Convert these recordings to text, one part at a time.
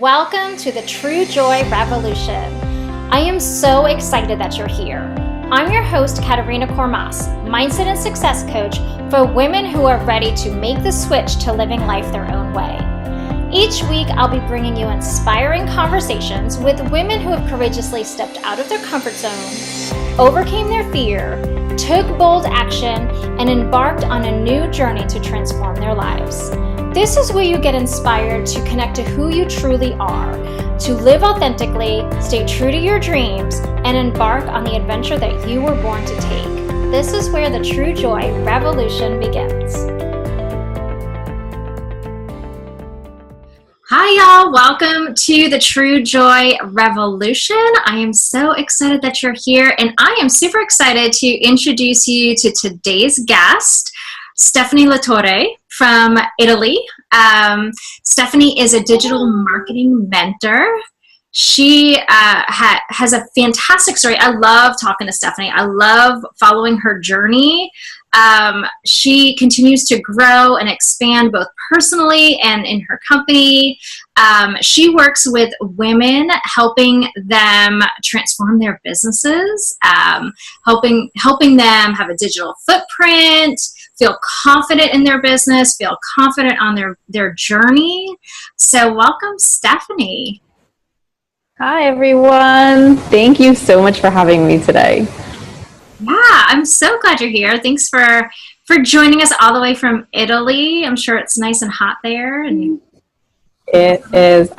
Welcome to the True Joy Revolution. I am so excited that you're here. I'm your host, Katerina Kormas, mindset and success coach for women who are ready to make the switch to living life their own way. Each week, I'll be bringing you inspiring conversations with women who have courageously stepped out of their comfort zone, overcame their fear, took bold action, and embarked on a new journey to transform their lives. This is where you get inspired to connect to who you truly are, to live authentically, stay true to your dreams, and embark on the adventure that you were born to take. This is where the True Joy Revolution begins. Hi, y'all. Welcome to the True Joy Revolution. I am so excited that you're here, and I am super excited to introduce you to today's guest, Stephanie LaTorre from Italy. Stephanie is a digital marketing mentor. She has a fantastic story. I love talking to Stephanie. I love following her journey. She continues to grow and expand both personally and in her company. She works with women, helping them transform their businesses, helping them have a digital footprint, feel confident in their business, feel confident on their journey. So welcome, Stephanie. Hi, everyone. Thank you so much for having me today. Yeah, I'm so glad you're here. Thanks for joining us all the way from Italy. I'm sure it's nice and hot there. And It is.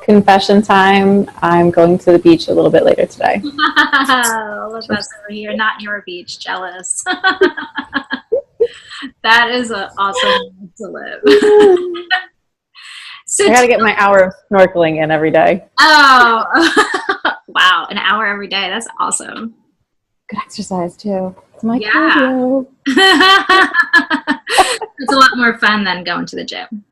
Confession time. I'm going to the beach a little bit later today. Look, that's over here, not your beach. Jealous. That is an awesome place to live. So I got to get my hour of snorkeling in every day. Oh, wow. An hour every day. That's awesome. Good exercise, too. It's my cardio. It's a lot more fun than going to the gym.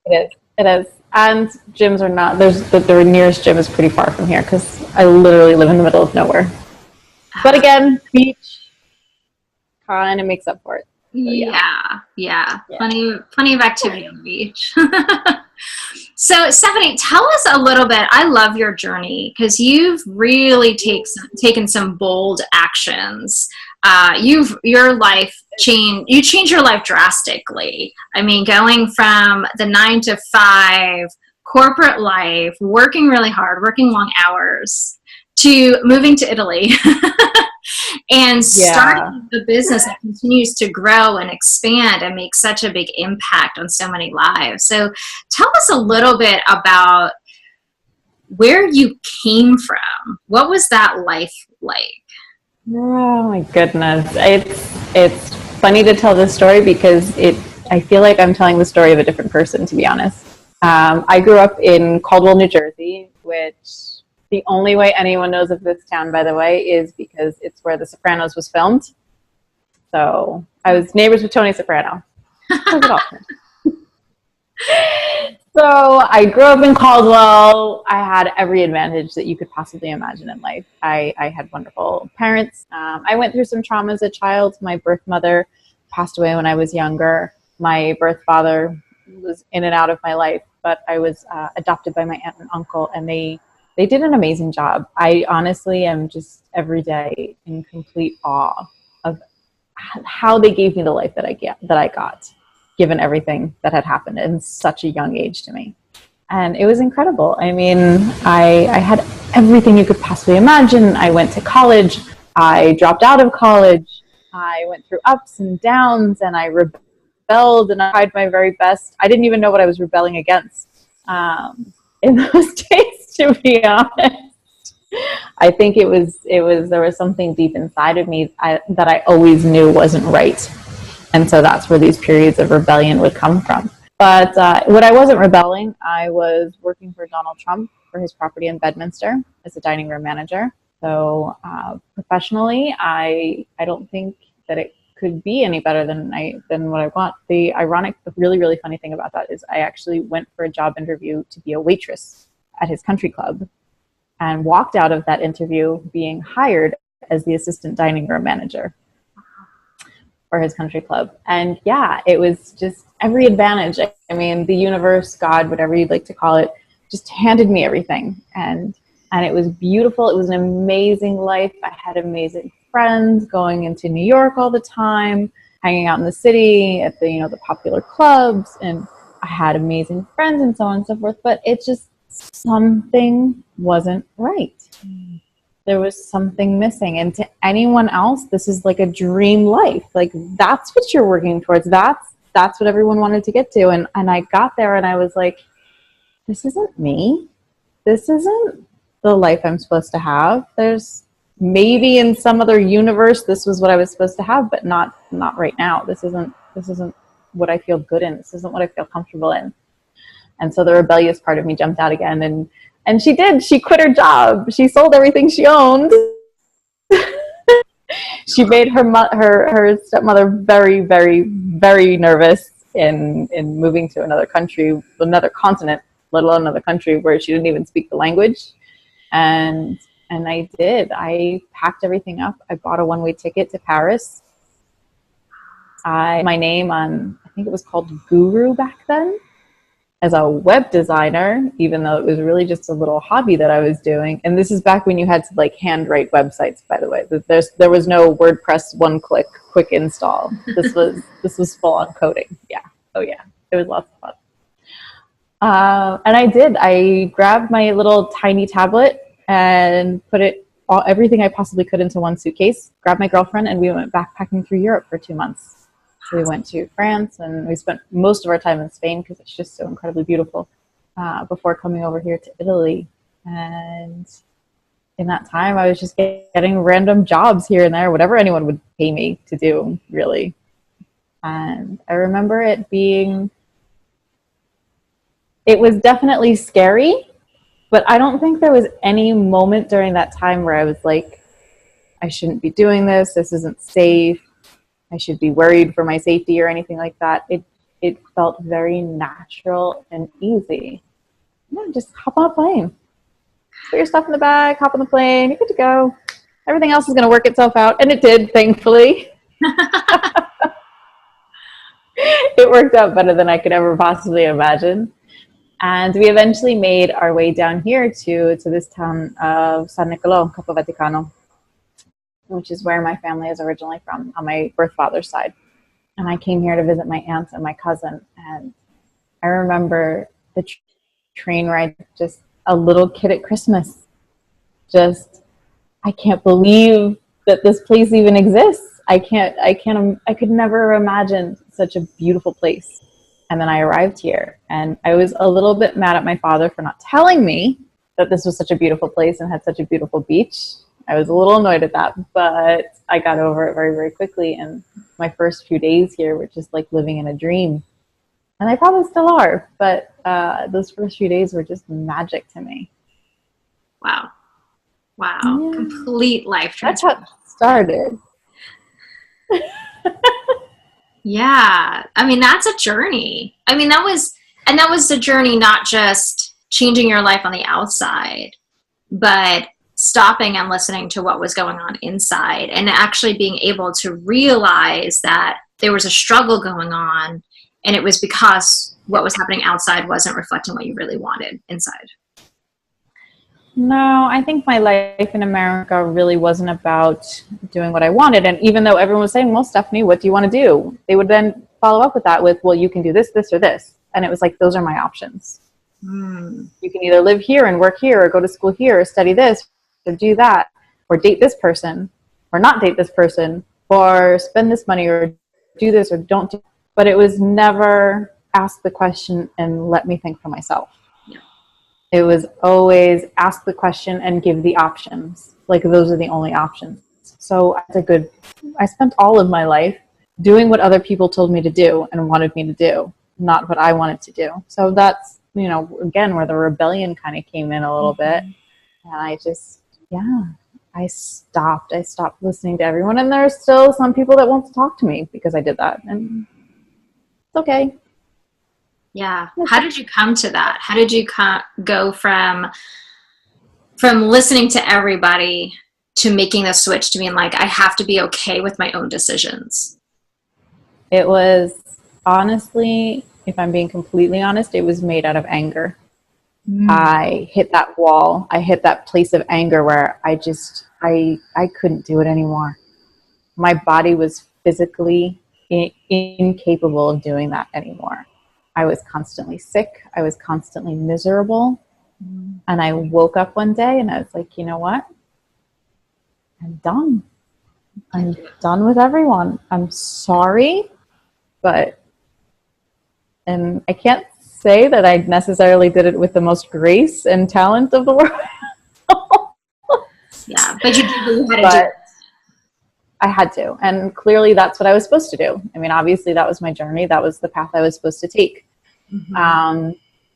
It is. And gyms are not, the nearest gym is pretty far from here because I literally live in the middle of nowhere. But again, beach kind of makes up for it. So, yeah. Plenty of activity on the beach. So, Stephanie, tell us a little bit. I love your journey because you've really taken some bold actions. You changed your life drastically. I mean, going from the 9-to-5 corporate life, working really hard, working long hours, to moving to Italy and starting a business that continues to grow and expand and make such a big impact on so many lives. So tell us a little bit about where you came from. What was that life like? Oh my goodness. It's funny to tell this story because I feel like I'm telling the story of a different person, to be honest. I grew up in Caldwell, New Jersey, which the only way anyone knows of this town, by the way, is because it's where The Sopranos was filmed. So I was neighbors with Tony Soprano. So I grew up in Caldwell. I had every advantage that you could possibly imagine in life. I had wonderful parents. I went through some trauma as a child. My birth mother passed away when I was younger. My birth father was in and out of my life, but I was adopted by my aunt and uncle, and they did an amazing job. I honestly am just every day in complete awe of how they gave me the life that I got, given everything that had happened in such a young age to me. And it was incredible. I mean, I had everything you could possibly imagine. I went to college. I dropped out of college. I went through ups and downs, and I rebelled, and I tried my very best. I didn't even know what I was rebelling against in those days, to be honest. I think there was something deep inside of me that I always knew wasn't right. And so that's where these periods of rebellion would come from. But when I wasn't rebelling, I was working for Donald Trump for his property in Bedminster as a dining room manager. So professionally, I don't think that it could be any better than what I want. The really, really funny thing about that is I actually went for a job interview to be a waitress at his country club and walked out of that interview being hired as the assistant dining room manager. for his country club. And yeah, it was just every advantage. I mean, the universe, God, whatever you'd like to call it, just handed me everything. And it was beautiful. It was an amazing life. I had amazing friends going into New York all the time, hanging out in the city at the, the popular clubs. And I had amazing friends and so on and so forth. But it just, something wasn't right. There was something missing. And to anyone else, this is like a dream life. Like, that's what you're working towards. That's what everyone wanted to get to. And I got there and I was like, this isn't me. This isn't the life I'm supposed to have. There's maybe in some other universe, this was what I was supposed to have, but not right now. This isn't what I feel good in. This isn't what I feel comfortable in. And so the rebellious part of me jumped out again. And she did. She quit her job. She sold everything she owned. She made her stepmother very, very, very nervous in moving to another country, another continent, let alone another country where she didn't even speak the language. And I did. I packed everything up. I bought a one-way ticket to Paris. My name on, I think it was called Guru back then, as a web designer, even though it was really just a little hobby that I was doing. And this is back when you had to like handwrite websites, by the way. There was no WordPress one-click quick install. This was full-on coding. Yeah. Oh yeah. It was lots of fun. And I did. I grabbed my little tiny tablet and put everything I possibly could into one suitcase, grabbed my girlfriend, and we went backpacking through Europe for 2 months. So we went to France, and we spent most of our time in Spain because it's just so incredibly beautiful, before coming over here to Italy. And in that time, I was just getting random jobs here and there, whatever anyone would pay me to do, really. And I remember it was definitely scary, but I don't think there was any moment during that time where I was like, I shouldn't be doing this. This isn't safe. I should be worried for my safety or anything like that. It felt very natural and easy. Yeah, just hop on a plane. Put your stuff in the bag, hop on the plane, you're good to go. Everything else is going to work itself out. And it did, thankfully. It worked out better than I could ever possibly imagine. And we eventually made our way down here to this town of San Nicolò, Capo Vaticano, which is where my family is originally from, on my birth father's side. And I came here to visit my aunt and my cousin. And I remember the train ride, just a little kid at Christmas. I can't believe that this place even exists. I could never imagine such a beautiful place. And then I arrived here, and I was a little bit mad at my father for not telling me that this was such a beautiful place and had such a beautiful beach. I was a little annoyed at that, but I got over it very, very quickly. And my first few days here were just like living in a dream. And they probably still are, but those first few days were just magic to me. Wow. Yeah. Complete life transformation. That's how it started. Yeah. I mean, that's a journey. I mean, that was the journey, not just changing your life on the outside, but stopping and listening to what was going on inside, and actually being able to realize that there was a struggle going on, and it was because what was happening outside wasn't reflecting what you really wanted inside. No, I think my life in America really wasn't about doing what I wanted. And even though everyone was saying, well, Stephanie, what do you want to do? They would then follow up with that with, well, you can do this, this, or this. And it was like, those are my options. You can either live here and work here, or go to school here, or study this, or do that, or date this person, or not date this person, or spend this money, or do this, or don't do. But it was never ask the question and let me think for myself. It was always ask the question and give the options. Like, those are the only options. So I spent all of my life doing what other people told me to do and wanted me to do, not what I wanted to do. So that's, again, where the rebellion kind of came in a little bit. And I stopped listening to everyone. And there's still some people that won't talk to me because I did that. And it's okay. Yeah. How did you come to that? How did you go from listening to everybody to making the switch to being like, I have to be okay with my own decisions? It was honestly, if I'm being completely honest, it was made out of anger. I hit that wall. I hit that place of anger where I couldn't do it anymore. My body was physically incapable of doing that anymore. I was constantly sick. I was constantly miserable. And I woke up one day and I was like, you know what? I'm done. I'm done with everyone. I'm sorry, but, and I can't say that I necessarily did it with the most grace and talent of the world. Yeah, but you did what you had to do. I had to. And clearly that's what I was supposed to do. I mean, obviously that was my journey. That was the path I was supposed to take.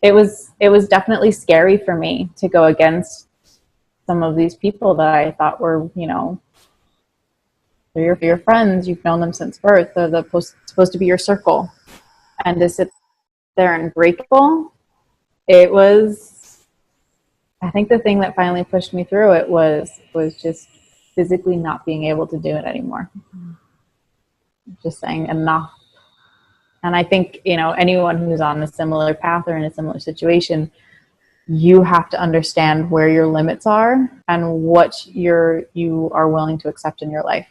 It was definitely scary for me to go against some of these people that I thought were, you know, they're your friends. You've known them since birth. They're supposed to be your circle. And to sit there and breakable, it was, I think the thing that finally pushed me through it was just physically not being able to do it anymore. Just saying enough. And I think, you know, anyone who's on a similar path or in a similar situation, you have to understand where your limits are and what you are willing to accept in your life.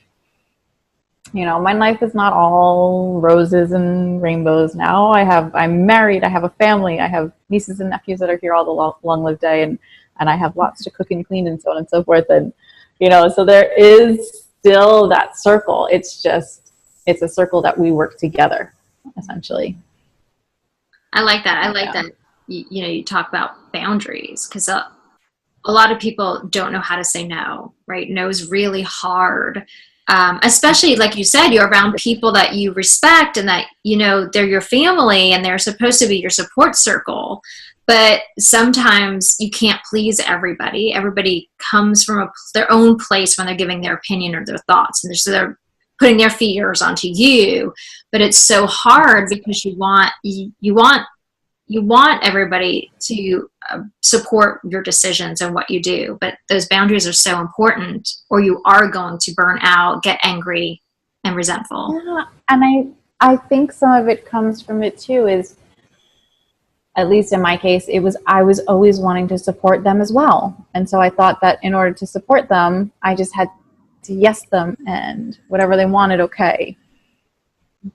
You know, my life is not all roses and rainbows now. I'm married, I have a family, I have nieces and nephews that are here all the long live day, and I have lots to cook and clean and so on and so forth. And, you know, so there is still that circle. It's a circle that we work together, essentially. I like that. I like that. You know, you talk about boundaries, because a lot of people don't know how to say no, right? No is really hard. Especially, like you said, you're around people that you respect and that, you know, they're your family and they're supposed to be your support circle. But sometimes you can't please everybody. Everybody comes from their own place when they're giving their opinion or their thoughts. And so they're putting their fears onto you. But it's so hard because you want everybody to support your decisions and what you do, but those boundaries are so important, or you are going to burn out, get angry, and resentful. Yeah, and I think some of it comes from it too, is, at least in my case, I was always wanting to support them as well. And so I thought that in order to support them, I just had to yes them and whatever they wanted, okay.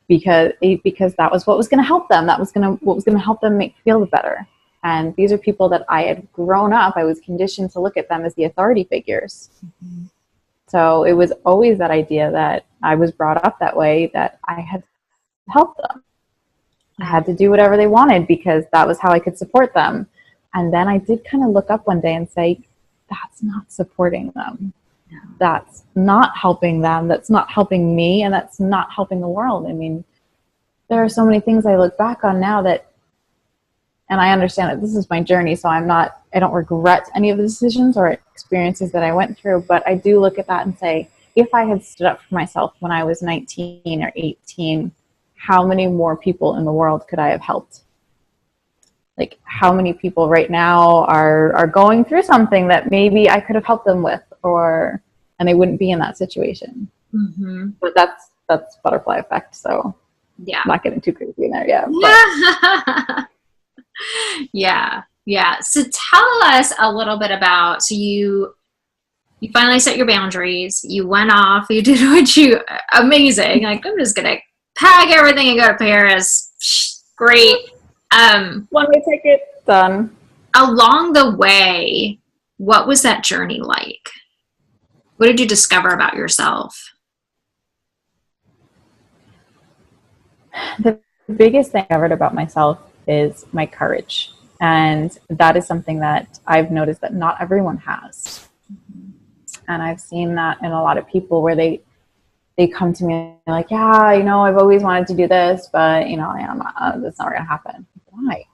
Because that was what was going to help them. What was going to help them feel better. And these are people that I had grown up. I was conditioned to look at them as the authority figures. Mm-hmm. So it was always that idea that I was brought up that way, that I had to help them. I had to do whatever they wanted because that was how I could support them. And then I did kind of look up one day and say, that's not supporting them. That's not helping them. That's not helping me. And that's not helping the world. I mean, there are so many things I look back on now that, and I understand that this is my journey, so I don't regret any of the decisions or experiences that I went through, but I do look at that and say, if I had stood up for myself when I was 19 or 18, how many more people in the world could I have helped? Like, how many people right now are going through something that maybe I could have helped them with, and they wouldn't be in that situation. Mm-hmm. But that's butterfly effect. So yeah, I'm not getting too crazy in there yet. Yeah. So tell us a little bit about, so you finally set your boundaries. You went off. You did amazing. Like, I'm just gonna pack everything and go to Paris. Great. One-way ticket, done. Along the way, what was that journey like? What did you discover about yourself? The biggest thing I discovered about myself is my courage. And that is something that I've noticed that not everyone has. And I've seen that in a lot of people where they come to me like, yeah, you know, I've always wanted to do this, but, you know, it's not going to happen. Why?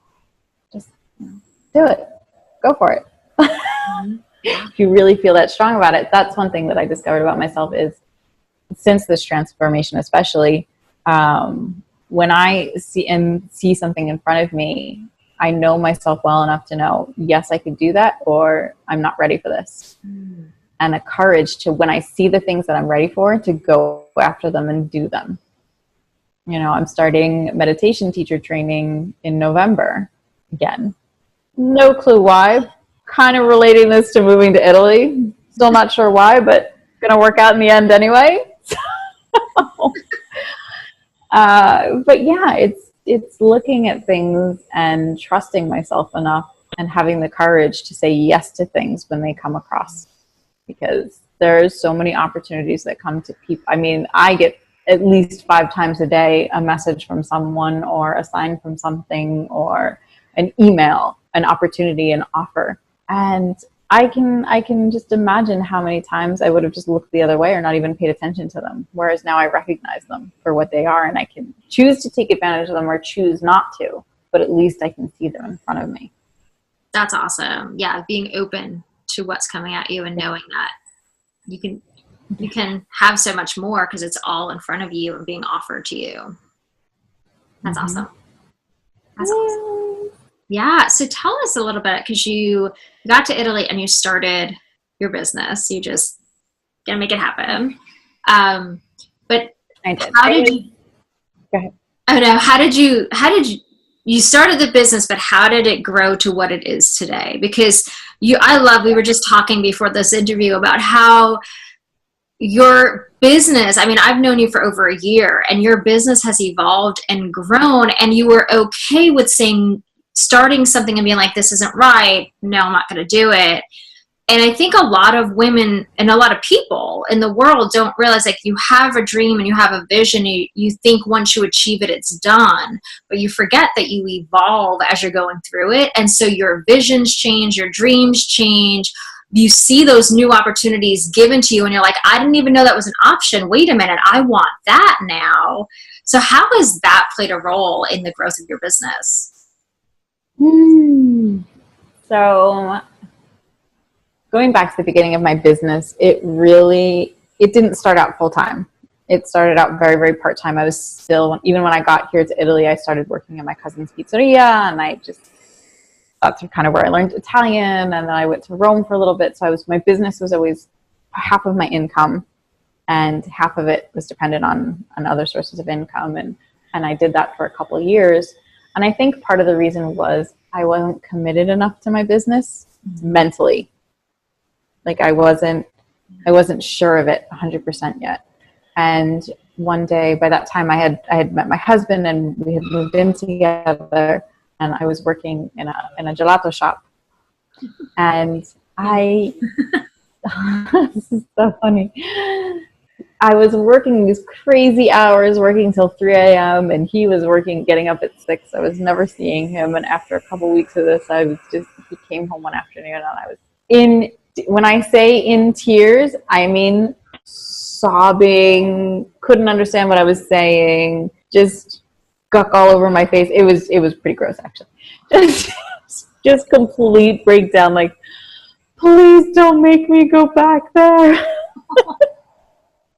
Just do it. Go for it. If you really feel that strong about it. That's one thing that I discovered about myself is, since this transformation especially, when I see something in front of me, I know myself well enough to know, yes, I could do that, or I'm not ready for this. And the courage to, when I see the things that I'm ready for, to go after them and do them. I'm starting meditation teacher training in November again. No clue why. Kind of relating this to moving to Italy. Still not sure why, but gonna work out in the end anyway. But yeah, it's looking at things and trusting myself enough and having the courage to say yes to things when they come across, because there's so many opportunities that come to people. I mean, I get at least 5 times a day a message from someone or a sign from something or an email, an opportunity, an offer. And I can just imagine how many times I would have just looked the other way or not even paid attention to them. Whereas now I recognize them for what they are, and I can choose to take advantage of them or choose not to, but at least I can see them in front of me. That's awesome. Yeah, being open to what's coming at you and knowing that you can have so much more because it's all in front of you and being offered to you. That's awesome. That's awesome. Yeah. So tell us a little bit, because you got to Italy and you started your business. You just gonna make it happen. But I did. How did you? Go ahead. Oh no. How did you started the business, but how did it grow to what it is today? Because we were just talking before this interview about how your business, I mean, I've known you for over a year, and your business has evolved and grown, and you were okay with starting something and being like, this isn't right. No, I'm not going to do it. And I think a lot of women and a lot of people in the world don't realize, like, you have a dream and you have a vision. You think once you achieve it, it's done, but you forget that you evolve as you're going through it. And so your visions change, your dreams change. You see those new opportunities given to you and you're like, I didn't even know that was an option. Wait a minute, I want that now. So how has that played a role in the growth of your business? So going back to the beginning of my business, it didn't start out full time. It started out very, very part time. I was still, even when I got here to Italy, I started working at my cousin's pizzeria, and that's kind of where I learned Italian. And then I went to Rome for a little bit. So my business was always half of my income, and half of it was dependent on other sources of income. And I did that for a couple of years. And I think part of the reason was I wasn't committed enough to my business mentally. Like I wasn't sure of it 100% yet. And one day, by that time I had met my husband, and we had moved in together, and I was working in a gelato shop. And this is so funny. I was working these crazy hours, working till 3 a.m. and he was getting up at 6. I was never seeing him. And after a couple weeks of this, he came home one afternoon, and I was when I say in tears, I mean sobbing, couldn't understand what I was saying, just guck all over my face. It was pretty gross, actually. Just complete breakdown, like, please don't make me go back there.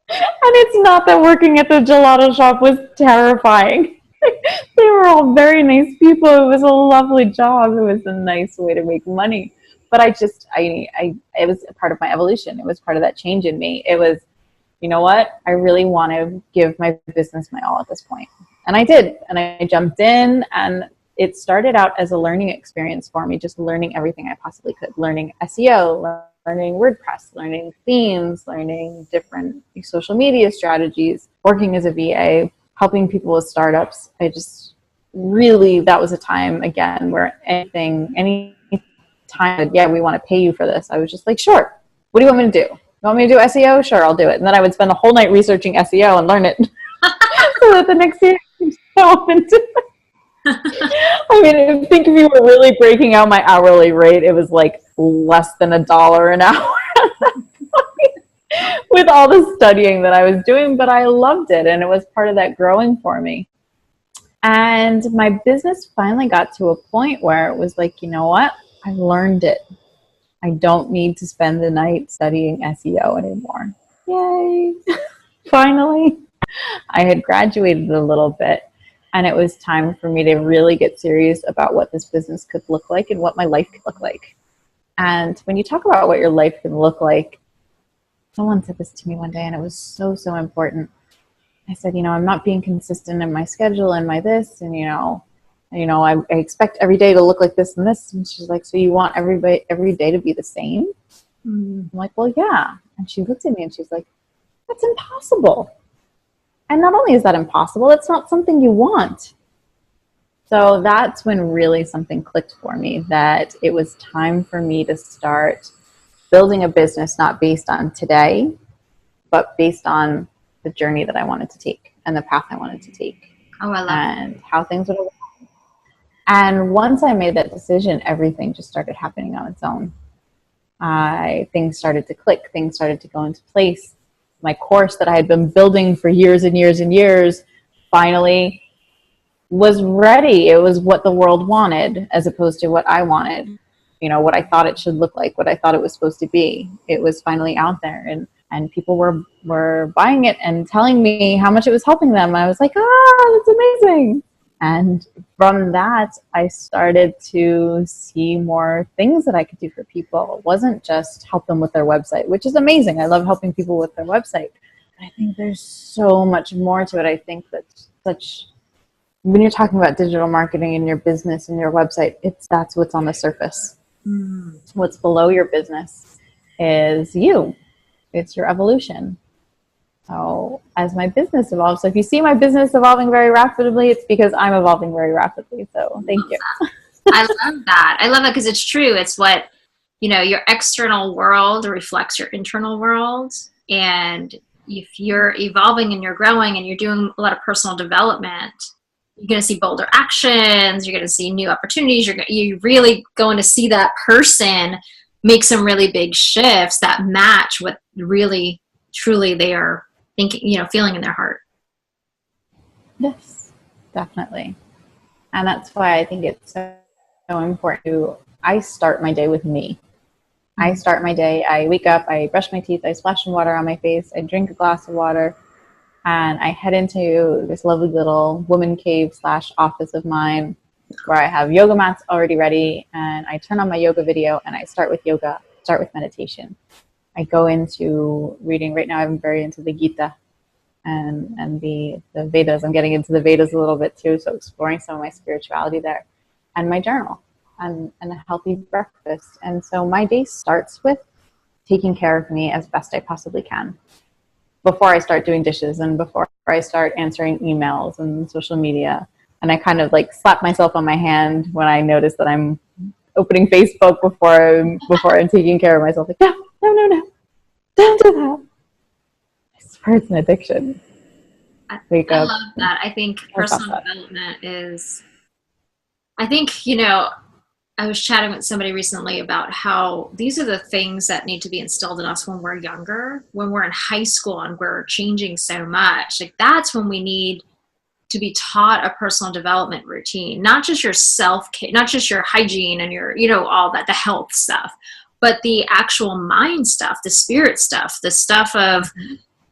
And it's not that working at the gelato shop was terrifying. They were all very nice people. It was a lovely job. It was a nice way to make money. But it was a part of my evolution. It was part of that change in me. It was, you know what? I really want to give my business my all at this point. And I did. And I jumped in, and it started out as a learning experience for me, just learning everything I possibly could. Learning SEO, learning WordPress, learning themes, learning different social media strategies, working as a VA, helping people with startups. That was a time, again, where any time, yeah, we want to pay you for this, I was just like, sure. What do you want me to do? You want me to do SEO? Sure, I'll do it. And then I would spend the whole night researching SEO and learn it so that the next year I could go into it. I mean, I think if you were really breaking out my hourly rate, it was like less than $1 an hour with all the studying that I was doing, but I loved it, and it was part of that growing for me. And my business finally got to a point where it was like, you know what? I learned it. I don't need to spend the night studying SEO anymore. Yay! Finally, I had graduated a little bit, and it was time for me to really get serious about what this business could look like and what my life could look like. And when you talk about what your life can look like, someone said this to me one day, and it was so, so important. I said, I'm not being consistent in my schedule and my this, and I expect every day to look like this and this. And she's like, so you want every day to be the same? I'm like, well, yeah. And she looked at me and she's like, that's impossible. And not only is that impossible, it's not something you want. So that's when really something clicked for me, that it was time for me to start building a business, not based on today, but based on the journey that I wanted to take and the path I wanted to take. Oh, I love and how things would evolve. And once I made that decision, everything just started happening on its own. Things started to click. Things started to go into place. My course that I had been building for years and years and years finally was ready. It was what the world wanted as opposed to what I wanted. What I thought it should look like, what I thought it was supposed to be. It was finally out there, and people were buying it and telling me how much it was helping them. I was like, that's amazing. And from that, I started to see more things that I could do for people. It wasn't just help them with their website, which is amazing. I love helping people with their website. But I think there's so much more to it. I think when you're talking about digital marketing in your business and your website, that's what's on the surface. What's below your business is you. It's your evolution. So as my business evolves, so if you see my business evolving very rapidly, it's because I'm evolving very rapidly. So thank you. I love that. I love it because it's true. It's what, your external world reflects your internal world. And if you're evolving and you're growing and you're doing a lot of personal development, you're going to see bolder actions. You're going to see new opportunities. You're really going to see that person make some really big shifts that match what really, truly they are thinking, feeling in their heart. Yes, definitely. And that's why I think it's so important I start my day with me. I start my day, I wake up, I brush my teeth, I splash some water on my face, I drink a glass of water, and I head into this lovely little woman cave / office of mine where I have yoga mats already ready, and I turn on my yoga video and I start with yoga, start with meditation. I go into reading. Right now I'm very into the Gita and the Vedas. I'm getting into the Vedas a little bit too, so exploring some of my spirituality there. And my journal and a healthy breakfast. And so my day starts with taking care of me as best I possibly can before I start doing dishes and before I start answering emails and social media. And I kind of slap myself on my hand when I notice that I'm opening Facebook before I'm taking care of myself. Like, no, don't do that. I swear it's an addiction. I love that. I think personal development is, I think, I was chatting with somebody recently about how these are the things that need to be instilled in us when we're younger, when we're in high school and we're changing so much. That's when we need to be taught a personal development routine, not just your self-care, not just your hygiene and your, all that, the health stuff, but the actual mind stuff, the spirit stuff, the stuff of,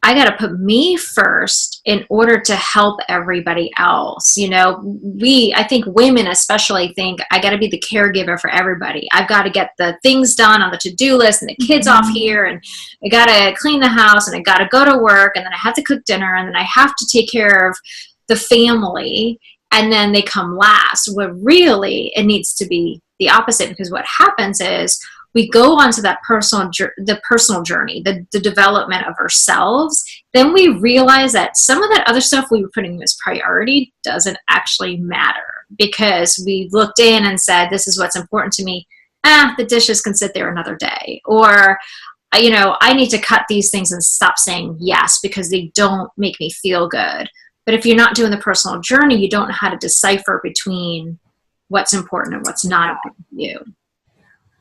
I got to put me first in order to help everybody else. I think women especially think I got to be the caregiver for everybody. I've got to get the things done on the to-do list and the kids off here, and I got to clean the house, and I got to go to work, and then I have to cook dinner, and then I have to take care of the family, and then they come last. Well, really, it needs to be the opposite, because what happens is we go on to that personal journey, the development of ourselves. Then we realize that some of that other stuff we were putting as priority doesn't actually matter, because we looked in and said, this is what's important to me. The dishes can sit there another day. Or, I need to cut these things and stop saying yes because they don't make me feel good. But if you're not doing the personal journey, you don't know how to decipher between what's important and what's not important to you.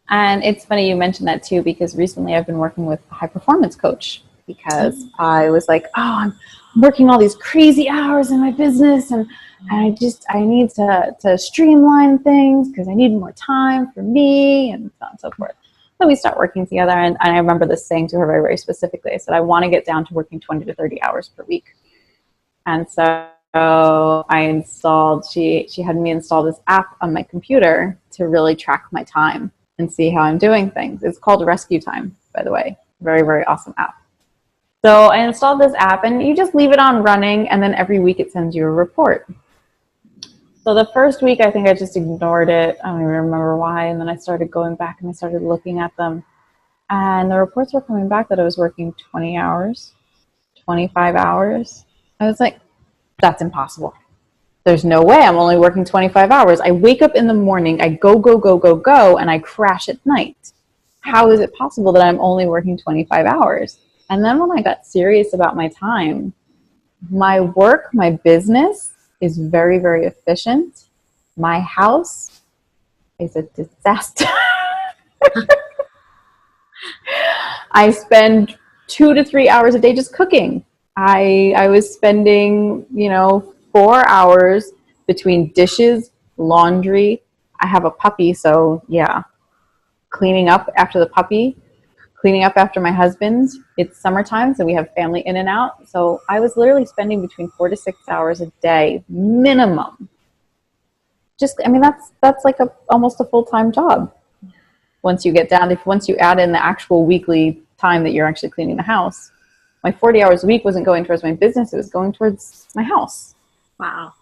And it's funny you mentioned that too, because recently I've been working with a high performance coach, because I was like, I'm working all these crazy hours in my business, and I need to streamline things because I need more time for me, and so on and so forth. So we start working together, and I remember this saying to her very, very specifically. I said, I want to get down to working 20 to 30 hours per week. And so she had me install this app on my computer to really track my time and see how I'm doing things. It's called Rescue Time, by the way. Very, very awesome app. So I installed this app, and you just leave it on running, and then every week it sends you a report. So the first week, I think I just ignored it. I don't even remember why. And then I started going back and I started looking at them. And the reports were coming back that I was working 20 hours, 25 hours. I was like, that's impossible. There's no way I'm only working 25 hours. I wake up in the morning, I go, and I crash at night. How is it possible that I'm only working 25 hours? And then when I got serious about my time, my work, my business is very, very efficient. My house is a disaster. I spend 2 to 3 hours a day just cooking. I was spending, 4 hours between dishes, laundry. I have a puppy, so yeah, cleaning up after the puppy, cleaning up after my husband. It's summertime, so we have family in and out. So I was literally spending between 4 to 6 hours a day minimum. That's like almost a full-time job. Once you add in the actual weekly time that you're actually cleaning the house, my 40 hours a week wasn't going towards my business. It was going towards my house. Wow.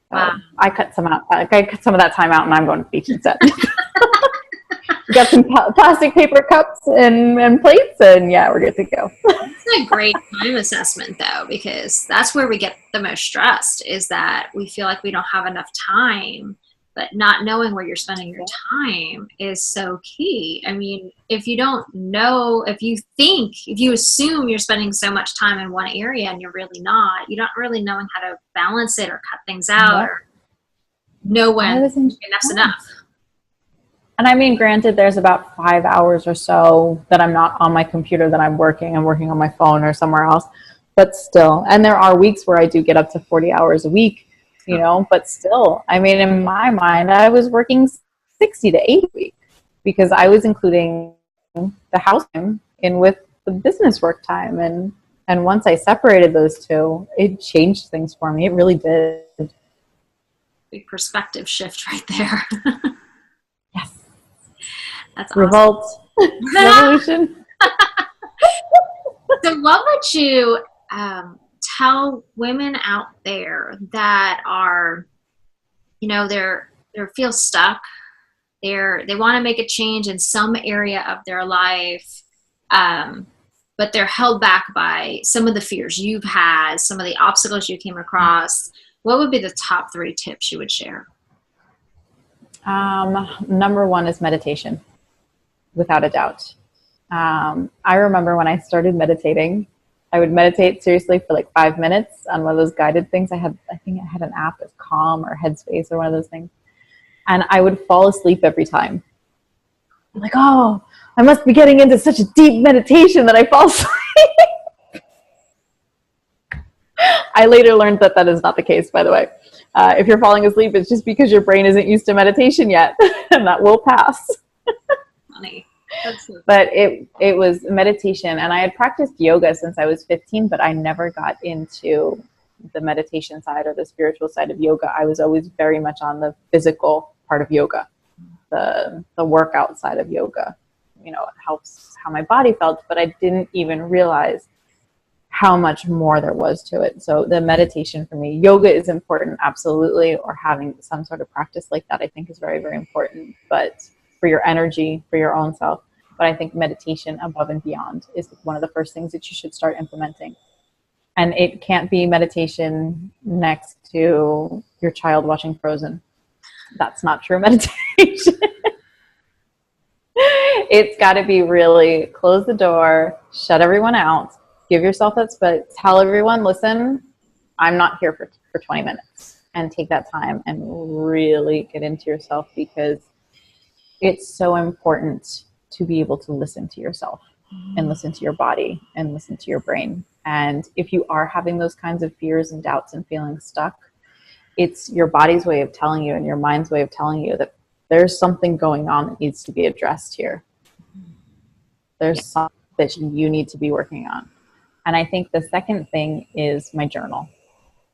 Wow. I cut some out. I cut some of that time out, and I'm going to the beach instead. Got some plastic paper cups and plates, and yeah, we're good to go. That's a great time assessment, though, because that's where we get the most stressed, is that we feel like we don't have enough time, but not knowing where you're spending your time is so key. I mean, if you don't know, if you assume you're spending so much time in one area and you're really not, you're not really knowing how to balance it or cut things out or know when enough's enough. And I mean, granted, there's about 5 hours or so that I'm not on my computer that I'm working. I'm working on my phone or somewhere else, but still. And there are weeks where I do get up to 40 hours a week, but still. I mean, in my mind, I was working 60 to 80 a week because I was including the house time in with the business work time. And once I separated those two, it changed things for me. It really did. Big perspective shift right there. Yes. That's awesome. Revolt. Revolution. So what would you tell women out there that are, they feel stuck, they want to make a change in some area of their life, but they're held back by some of the fears you've had, some of the obstacles you came across? What would be the top 3 tips you would share? Number 1 is meditation, without a doubt. I remember when I started meditating, I would meditate seriously for like 5 minutes on one of those guided things. I think I had an app with Calm or Headspace or one of those things. And I would fall asleep every time. I'm like, oh, I must be getting into such a deep meditation that I fall asleep. I later learned that is not the case, by the way. If you're falling asleep, it's just because your brain isn't used to meditation yet, and that will pass. Funny. But it was meditation, and I had practiced yoga since I was 15, but I never got into the meditation side or the spiritual side of yoga. I was always very much on the physical part of yoga, the workout side of yoga. It helps how my body felt, but I didn't even realize how much more there was to it. So the meditation for me, yoga is important, absolutely, or having some sort of practice like that, I think is very, very important. But for your energy, for your own self. But I think meditation above and beyond is one of the first things that you should start implementing. And it can't be meditation next to your child watching Frozen. That's not true meditation. It's got to be really close the door, shut everyone out, give yourself that space, tell everyone, listen, I'm not here for 20 minutes. And take that time and really get into yourself, because it's so important to be able to listen to yourself and listen to your body and listen to your brain. And if you are having those kinds of fears and doubts and feeling stuck, it's your body's way of telling you and your mind's way of telling you that there's something going on that needs to be addressed here. There's something that you need to be working on. And I think the second thing is my journal.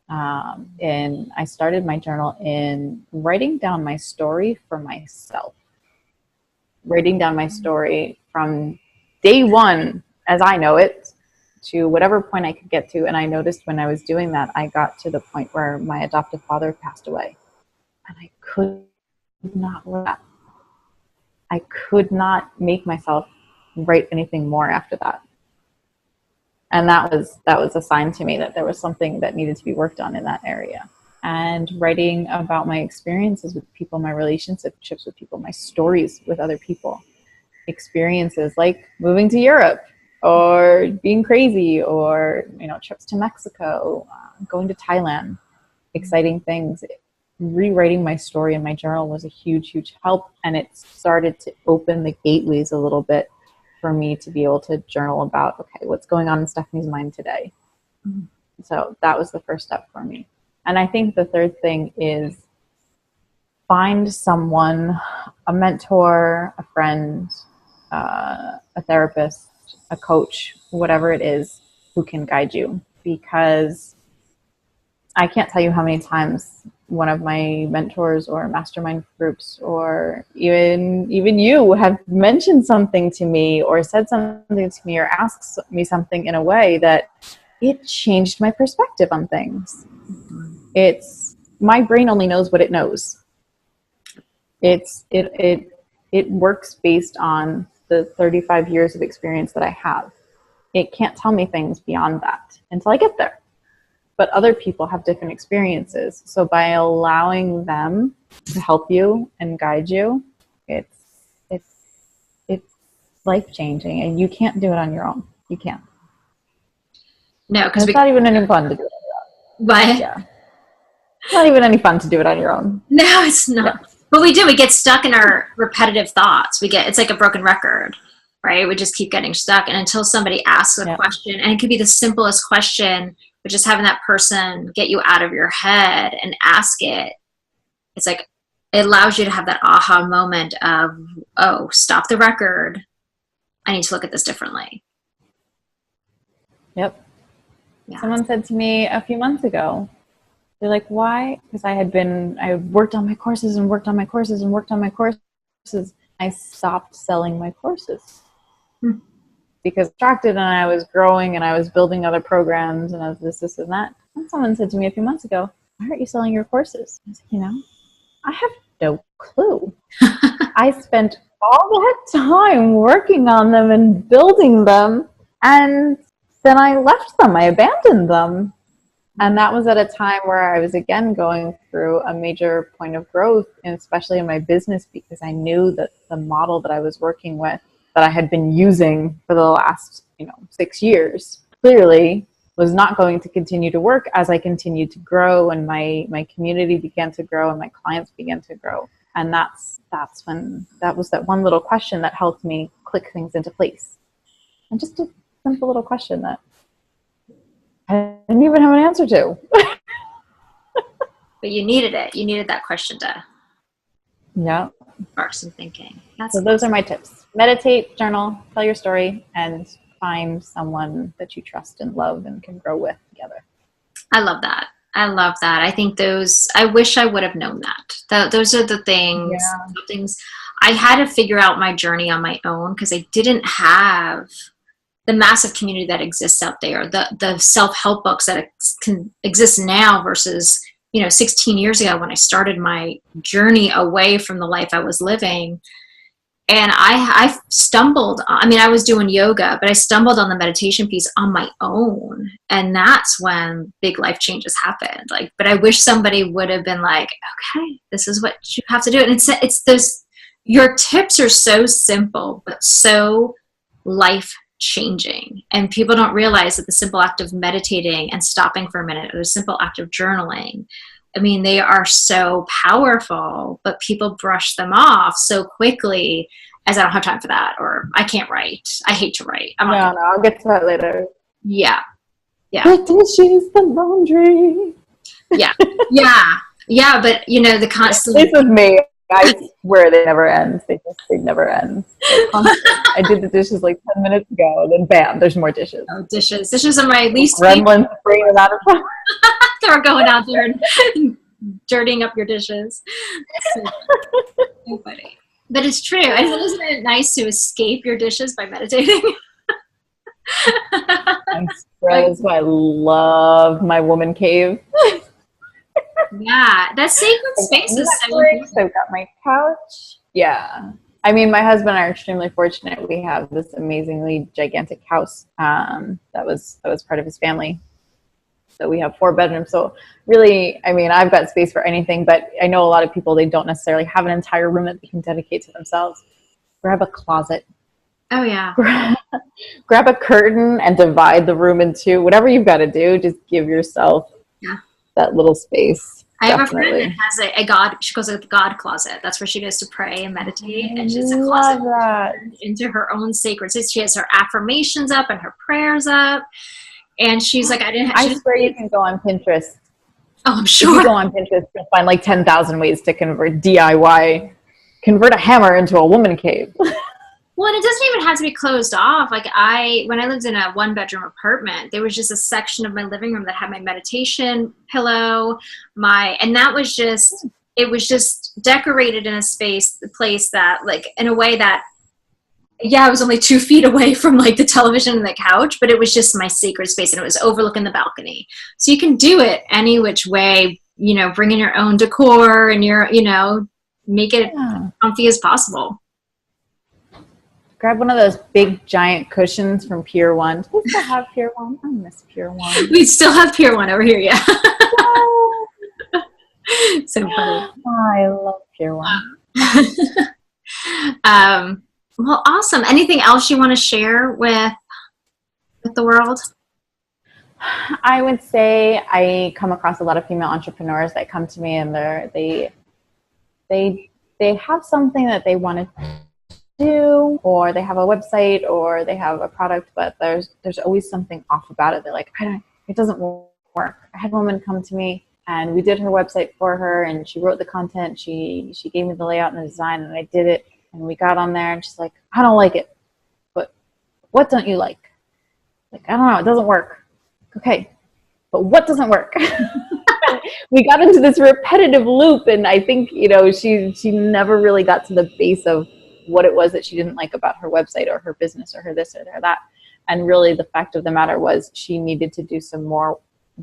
And I started my journal in writing down my story for myself. Writing down my story from day one, as I know it, to whatever point I could get to. And I noticed when I was doing that, I got to the point where my adoptive father passed away. And I could not let I could not make myself write anything more after that. And that was a sign to me that there was something that needed to be worked on in that area. And writing about my experiences with people, my relationships with people, my stories with other people, experiences like moving to Europe or being crazy, or, you know, trips to Mexico, going to Thailand, exciting things. Rewriting my story in my journal was a huge, huge help. And it started to open the gateways a little bit for me to be able to journal about, okay, what's going on in Stephanie's mind today. Mm-hmm. So that was the first step for me. And I think the third thing is find someone, a mentor, a friend, a therapist, a coach, whatever it is, who can guide you. Because I can't tell you how many times one of my mentors or mastermind groups, or even you, have mentioned something to me or said something to me or asked me something in a way that it changed my perspective on things. It's, my brain only knows what it knows. It works based on the 35 years of experience that I have. It can't tell me things beyond that until I get there. But other people have different experiences. So by allowing them to help you and guide you, it's life-changing, and you can't do it on your own. You can't. No, because it's not even any fun to do it on your own. What? Yeah. It's not even any fun to do it on your own. No, it's not. Yeah. But we get stuck in our repetitive thoughts. It's like a broken record, right? We just keep getting stuck. And until somebody asks a question, and it could be the simplest question, but just having that person get you out of your head and ask it, it's like, it allows you to have that aha moment of, oh, stop the record. I need to look at this differently. Yep. Yeah. Someone said to me a few months ago, they're like, why? Because I worked on my courses and worked on my courses and worked on my courses. I stopped selling my courses. Because attracted, and I was growing and I was building other programs and I was this and that. And someone said to me a few months ago, why aren't you selling your courses? I was like, I have no clue. I spent all that time working on them and building them, and then I left them. I abandoned them. And that was at a time where I was again going through a major point of growth, and especially in my business, because I knew that the model that I was working with, that I had been using for the last 6 years, clearly was not going to continue to work as I continued to grow, and my community began to grow and my clients began to grow. And that's when that was that one little question that helped me click things into place. And just a simple little question that I didn't even have an answer to. But you needed it. You needed that question to spark some thinking. So those are my tips. Meditate, journal, tell your story, and find someone that you trust and love and can grow with together. I love that. I think I wish I would have known that. Those are the things I had to figure out my journey on my own, because I didn't have the massive community that exists out there, the self-help books that can exist now versus 16 years ago when I started my journey away from the life I was living. And I stumbled, I was doing yoga, but I stumbled on the meditation piece on my own. And that's when big life changes happened. But I wish somebody would have been like, okay, this is what you have to do. And it's those, your tips are so simple, but so life changing. And people don't realize that the simple act of meditating and stopping for a minute, or the simple act of journaling, they are so powerful, but people brush them off so quickly as I don't have time for that, or I can't write. I hate to write. No, I'll get to that later. Yeah. The dishes, the laundry. Yeah. But the constant. This is me. I swear they never end. They never end. I did the dishes 10 minutes ago, and then bam, there's more dishes. Oh, dishes. Dishes are my least Gremlins bringing them out of time. They're going out there and dirtying up your dishes. So funny. But it's true. Isn't it nice to escape your dishes by meditating? I suppose I love my woman cave. Yeah, that sacred space is so important. I've got my couch. Yeah. I mean, my husband and I are extremely fortunate. We have this amazingly gigantic house that was part of his family. So we have 4 bedrooms. So really, I mean, I've got space for anything, but I know a lot of people, they don't necessarily have an entire room that they can dedicate to themselves. Grab a closet. Oh, yeah. Grab a curtain and divide the room in 2. Whatever you've got to do, just give yourself that little space. I have a friend that has a God, she calls it the God closet. That's where she goes to pray and meditate. And it's a closet into her own sacred space. She has her affirmations up and her prayers up. And she's like, I swear you can go on Pinterest. Oh, I'm sure. If you go on Pinterest, you'll find like 10,000 ways to convert a hammer into a woman cave. Well, and it doesn't even have to be closed off. Like when I lived in a 1-bedroom apartment, there was just a section of my living room that had my meditation pillow, and that was just, it was just decorated in a place that, like, in a way that, I was only 2 feet away from like the television and the couch, but it was just my sacred space and it was overlooking the balcony. So you can do it any which way, bring in your own decor and make it comfy as possible. Grab one of those big giant cushions from Pier 1. Do we still have Pier 1? I miss Pier 1. We still have Pier 1 over here, yeah. So funny. I love Pier 1. Well, awesome. Anything else you want to share with the world? I would say I come across a lot of female entrepreneurs that come to me and they have something that they want to do, or they have a website, or they have a product, but there's always something off about it. They're like, it doesn't work. I had a woman come to me and we did her website for her and she wrote the content. She gave me the layout and the design and I did it and we got on there and she's like, I don't like it. But what don't you like? Like, I don't know, it doesn't work. Okay, but what doesn't work? We got into this repetitive loop and I think, she never really got to the base of what it was that she didn't like about her website or her business or her this or her that. And really the fact of the matter was she needed to do some more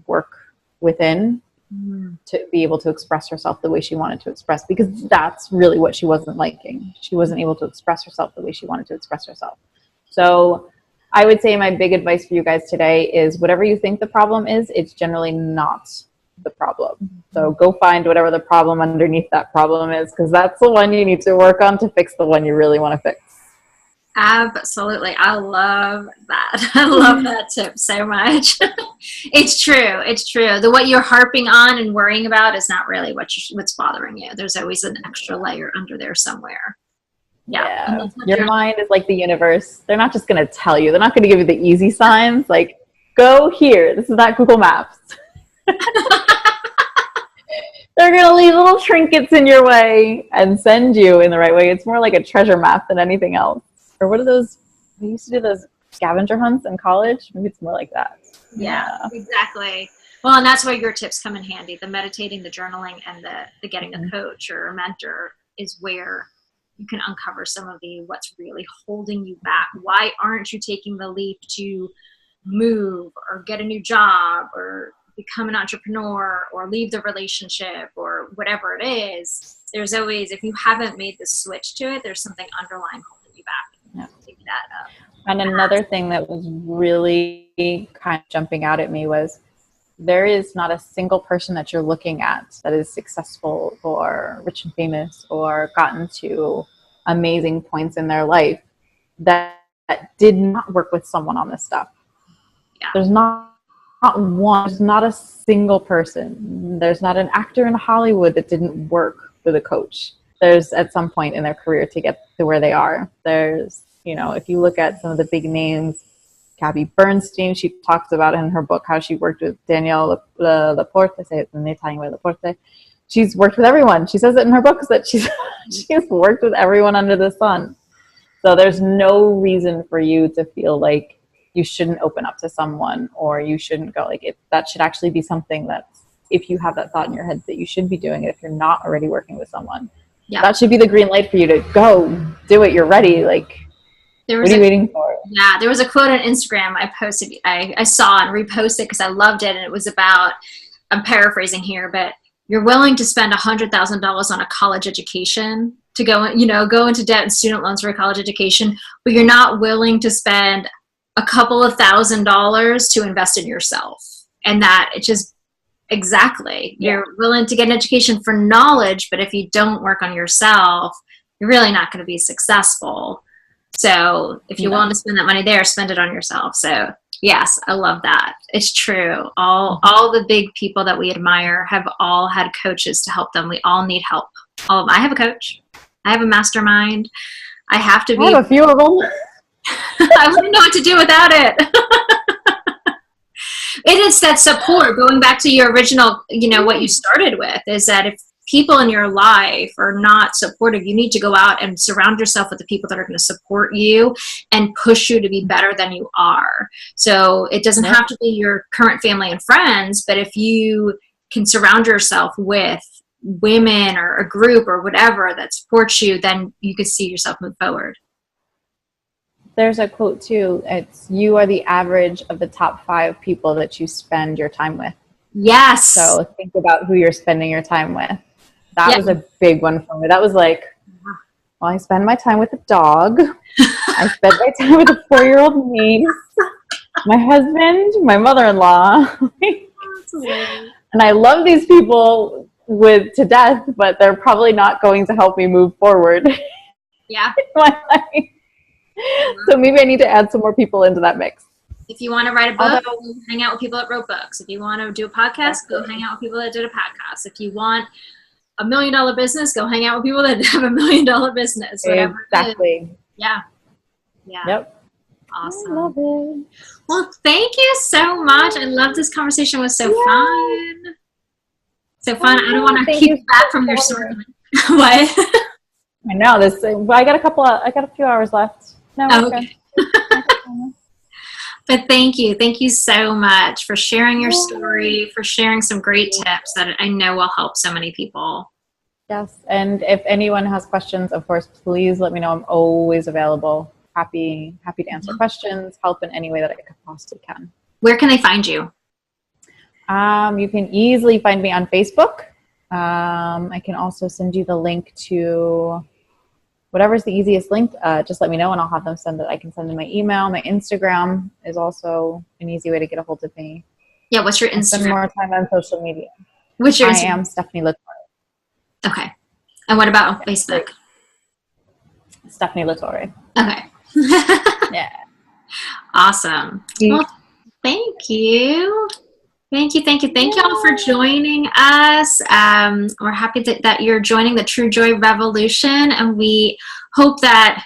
work within to be able to express herself the way she wanted to express, because that's really what she wasn't liking. She wasn't able to express herself the way she wanted to express herself. So I would say my big advice for you guys today is whatever you think the problem is, it's generally not the problem. So go find whatever the problem underneath that problem is, because that's the one you need to work on to fix the one you really want to fix. Absolutely. I love that. I love that tip so much. It's true. It's true. What you're harping on and worrying about is not really what's bothering you. There's always an extra layer under there somewhere. Yeah. Your mind is like the universe. They're not just going to tell you. They're not going to give you the easy signs. Like, go here. This is not Google Maps. They're going to leave little trinkets in your way and send you in the right way. It's more like a treasure map than anything else. Or what are those? We used to do those scavenger hunts in college. Maybe it's more like that. Yeah, exactly. Well, and that's where your tips come in handy. The meditating, the journaling, and the getting a coach or a mentor is where you can uncover some of what's really holding you back. Why aren't you taking the leap to move or get a new job or become an entrepreneur or leave the relationship or whatever it is? There's always, if you haven't made the switch to it, there's something underlying holding you back. Yeah. Take that up. And another thing that was really kind of jumping out at me was there is not a single person that you're looking at that is successful or rich and famous or gotten to amazing points in their life that did not work with someone on this stuff. Yeah. There's not one, there's not a single person. There's not an actor in Hollywood that didn't work with a coach. There's at some point in their career to get to where they are. There's, if you look at some of the big names, Gabby Bernstein, she talks about in her book how she worked with Danielle LaPorte, say it in the Italian way, LaPorte. She's worked with everyone. She says it in her books that she's worked with everyone under the sun. So there's no reason for you to feel like you shouldn't open up to someone or you shouldn't go. Like, that should actually be something that, if you have that thought in your head, that you should be doing it if you're not already working with someone. Yeah. That should be the green light for you to go do it. You're ready. Like, There What was are you waiting for? yeah, there was a quote on Instagram I posted, I saw and reposted because I loved it. And it was about, I'm paraphrasing here, but you're willing to spend $100,000 on a college education to go into debt and student loans for a college education, but you're not willing to spend a couple of $1,000s to invest in yourself. And that it just, exactly. Yeah. You're willing to get an education for knowledge, but if you don't work on yourself, you're really not going to be successful. So if you're willing to spend that money there, spend it on yourself. So yes, I love that. It's true. All the big people that we admire have all had coaches to help them. We all need help. All of them. I have a coach. I have a mastermind. I have a few of them. I wouldn't know what to do without it. It is that support, going back to your original, what you started with, is that if people in your life are not supportive, you need to go out and surround yourself with the people that are going to support you and push you to be better than you are. So it doesn't have to be your current family and friends, but if you can surround yourself with women or a group or whatever that supports you, then you can see yourself move forward. There's a quote too. It's, you are the average of the top 5 people that you spend your time with. Yes. So think about who you're spending your time with. That was a big one for me. That was like, well, I spend my time with a dog. I spend my time with a 4-year-old niece, my husband, my mother-in-law. And I love these people to death, but they're probably not going to help me move forward. Yeah. In my life. So maybe I need to add some more people into that mix. If you want to write a book, go hang out with people that wrote books. If you want to do a podcast, go hang out with people that did a podcast. If you want $1 million business, go hang out with people that have $1 million business. Whatever. Exactly. Yeah. Yeah. Yep. Awesome. I love it. Well, thank you so much. I love this conversation. It was so fun. So fun. I don't want to keep you back from your story. What? I know this. I got a few hours left. No, okay. But thank you so much for sharing your story, for sharing some great tips that I know will help so many people. Yes, and if anyone has questions, of course, please let me know. I'm always available. Happy to answer questions, help in any way that I could possibly can. Where can they find you? You can easily find me on Facebook. I can also send you the link to whatever's the easiest link. Just let me know and I'll have them send it. I can send them my email. My Instagram is also an easy way to get a hold of me. Yeah, what's your Instagram? Spend more time on social media. What's your Instagram? I am Stephanie LaTorre. Okay. And what about on Facebook? Stephanie LaTorre. Okay. Yeah. Awesome. Well, thank you. Thank you all for joining us. We're happy that you're joining the True Joy Revolution, and we hope that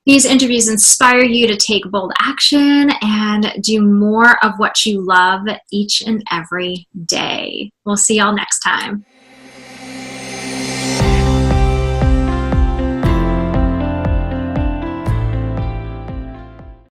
these interviews inspire you to take bold action and do more of what you love each and every day. We'll see y'all next time.